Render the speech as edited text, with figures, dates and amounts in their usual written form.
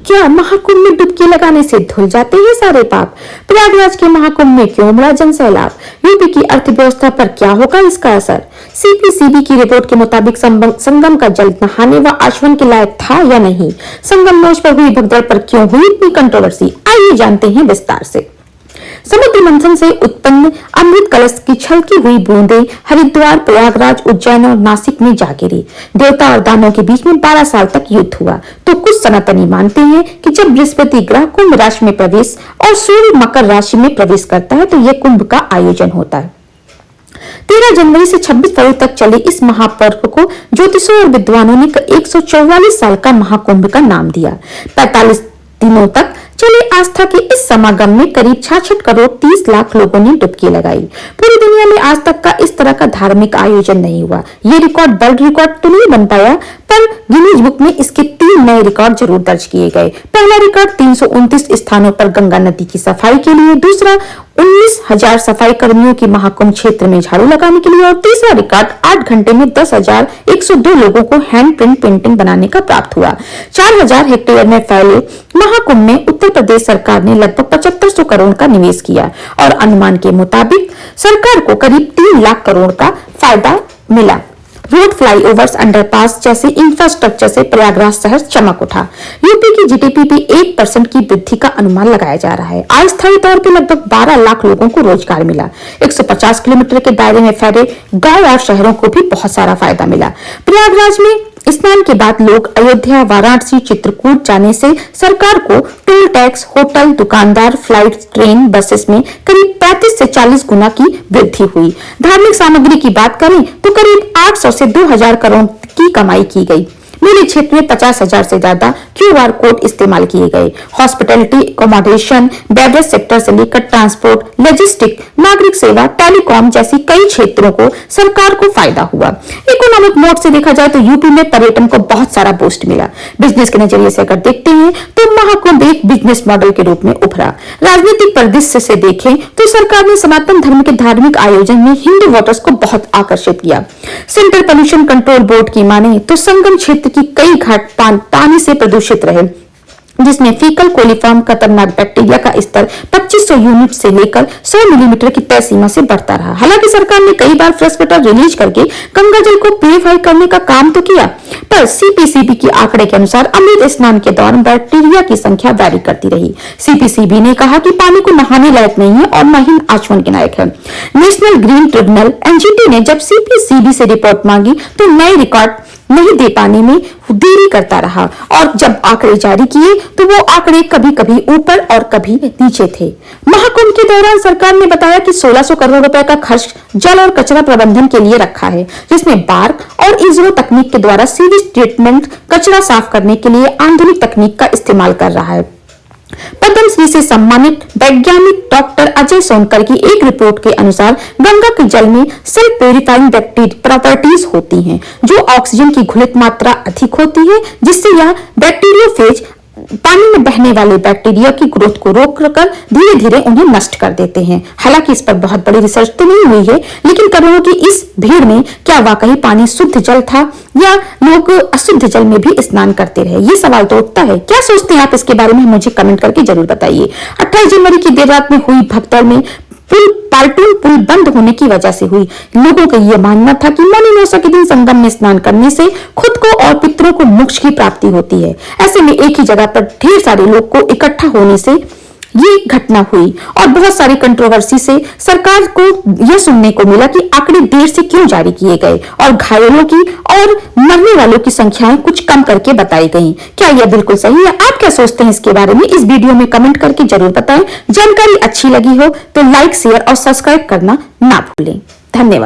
क्या महाकुंभ में डुबकी लगाने से धुल जाते हैं सारे पाप? प्रयागराज के महाकुंभ में क्यों उमड़ा जन सैलाब? यूपी की अर्थव्यवस्था पर क्या होगा इसका असर? सीपीसीबी की रिपोर्ट के मुताबिक संगम का जल नहाने व आचमन के लायक था या नहीं? संगम नोच पर हुई भगदड़ पर क्यों हुई इतनी कंट्रोवर्सी? आइए जानते हैं विस्तार से। समुद्र मंथन से उत्पन्न अमृत कलश की छलकी हुई बूंदें हरिद्वार, प्रयागराज, उज्जैन और नासिक में जा गिरी। देवता और दानवों के बीच में 12 साल तक युद्ध हुआ। तो कुछ सनातनी मानते हैं कि जब बृहस्पति ग्रह कुंभ राशि में प्रवेश और सूर्य मकर राशि में प्रवेश करता है तो यह कुंभ का आयोजन होता है। 13 जनवरी से 26 फरवरी तक चले इस महापर्व को ज्योतिषों और विद्वानों ने 144 साल का महाकुंभ का नाम दिया। 45 दिनों तक चले आस्था के इस समागम में करीब 66 करोड़ 30 लाख लोगों ने डुबकी लगाई। पूरी दुनिया में आज तक का इस तरह का धार्मिक आयोजन नहीं हुआ। ये रिकॉर्ड वर्ल्ड रिकॉर्ड तो नहीं बन पाया, पर गिनीज बुक में इसके 3 नए रिकॉर्ड जरूर दर्ज किए गए। पहला रिकॉर्ड 329 स्थानों पर गंगा नदी की सफाई के लिए, दूसरा 19,000 सफाई कर्मियों की महाकुंभ क्षेत्र में झाड़ू लगाने के लिए और तीसरा रिकॉर्ड 8 घंटे में 10,102 लोगों को हैंड प्रिंट पेंटिंग बनाने का प्राप्त हुआ। 4,000 हेक्टेयर में फैले महाकुंभ में उत्तर प्रदेश सरकार ने लगभग 7500 करोड़ का निवेश किया और अनुमान के मुताबिक सरकार को करीब 3 लाख करोड़ का फायदा मिला। रोड, फ्लाईओवर्स, अंडरपास जैसे इंफ्रास्ट्रक्चर से प्रयागराज शहर चमक उठा। यूपी की जीडीपी पे 1% की वृद्धि का अनुमान लगाया जा रहा है। अस्थायी तौर पर लगभग 12 लाख लोगों को रोजगार मिला। 150 किलोमीटर के दायरे में फैले गांव और शहरों को भी बहुत सारा फायदा मिला। प्रयागराज में स्नान के बाद लोग अयोध्या, वाराणसी, चित्रकूट जाने से सरकार को टोल टैक्स, होटल, दुकानदार, फ्लाइट, ट्रेन, बसेस में करीब 35 से 40 गुना की वृद्धि हुई। धार्मिक सामग्री की बात करें तो करीब 800 से 2,000 करोड़ की कमाई की गई। मेले क्षेत्र में 50,000 से ज्यादा QR कोड इस्तेमाल किए गए। हॉस्पिटैलिटी, अकोमोडेशन, बेवरेज सेक्टर से लेकर ट्रांसपोर्ट, लॉजिस्टिक, नागरिक सेवा, टेलीकॉम जैसी कई क्षेत्रों को सरकार को फायदा हुआ। इकोनॉमिक मोड से देखा जाए तो यूपी में पर्यटन को बहुत सारा बूस्ट मिला। बिजनेस के नजरिए से अगर देखते हैं तो महाकुंभ एक बिजनेस मॉडल के रूप में उभरा। राजनीतिक परिदृश्य से देखें तो सरकार ने सनातन धर्म के धार्मिक आयोजन में हिंदू वोटर्स को बहुत आकर्षित किया। सेंट्रल पोल्यूशन कंट्रोल बोर्ड की माने तो संगम क्षेत्र की कई घाट पानी से प्रदूषित रहे, जिसमें फीकल कोलिफॉर्म खतरनाक बैक्टीरिया का स्तर 2500 यूनिट से लेकर 100 मिलीमीटर की तय सीमा से बढ़ता रहा। हालांकि सरकार ने कई बार फ्रेश वाटर रिलीज करके गंगा जल को प्यूरिफाई करने का काम तो किया, पर सीपीसीबी के आंकड़े के अनुसार अमृत स्नान के दौरान बैक्टीरिया की संख्या वैरी करती रही। सीपीसीबी ने कहा कि पानी को नहाने लायक नहीं है और न ही आचमन के लायक है। नेशनल ग्रीन ट्रिब्यूनल NGT ने जब सीपीसीबी से रिपोर्ट मांगी तो नए रिकॉर्ड नहीं दे पाने में देरी करता रहा और जब आंकड़े जारी किए तो वो आंकड़े कभी कभी ऊपर और कभी नीचे थे। महाकुंभ के दौरान सरकार ने बताया कि 1600 करोड़ रुपए का खर्च जल और कचरा प्रबंधन के लिए रखा है, जिसमें बार्क और इजरो तकनीक के द्वारा सीवेज ट्रीटमेंट कचरा साफ करने के लिए आधुनिक तकनीक का इस्तेमाल कर रहा है। पद्मश्री से सम्मानित वैज्ञानिक डॉक्टर अजय सोनकर की एक रिपोर्ट के अनुसार गंगा के जल में सेल्फ प्यूरिफाइंग प्रॉपर्टीज होती हैं, जो ऑक्सीजन की घुलित मात्रा अधिक होती है, जिससे यह बैक्टीरियोफेज पानी में बहने वाले बैक्टीरिया की ग्रोथ को रोककर धीरे धीरे उन्हें नष्ट कर देते हैं। हालांकि इस पर बहुत बड़ी रिसर्च तो नहीं हुई है, लेकिन करोड़ों की इस भीड़ में क्या वाकई पानी शुद्ध जल था या लोग अशुद्ध जल में भी स्नान करते रहे? ये सवाल तो उठता है। क्या सोचते हैं आप इसके बारे में? मुझे कमेंट करके जरूर बताइए। 28 जनवरी की देर रात में हुई भगदड़ में पाल्टून पुल बंद होने की वजह से हुई। लोगों का यह मानना था कि मौनी अमावस्या के दिन संगम में स्नान करने से खुद को और पितरों को मोक्ष की प्राप्ति होती है। ऐसे में एक ही जगह पर ढेर सारे लोग को इकट्ठा होने से ये घटना हुई और बहुत सारी कंट्रोवर्सी से सरकार को यह सुनने को मिला कि आंकड़े देर से क्यों जारी किए गए और घायलों की और मरने वालों की संख्याएं कुछ कम करके बताई गई। क्या यह बिल्कुल सही है? आप क्या सोचते हैं इसके बारे में? इस वीडियो में कमेंट करके जरूर बताएं। जानकारी अच्छी लगी हो तो लाइक, शेयर और सब्सक्राइब करना ना भूलें। धन्यवाद।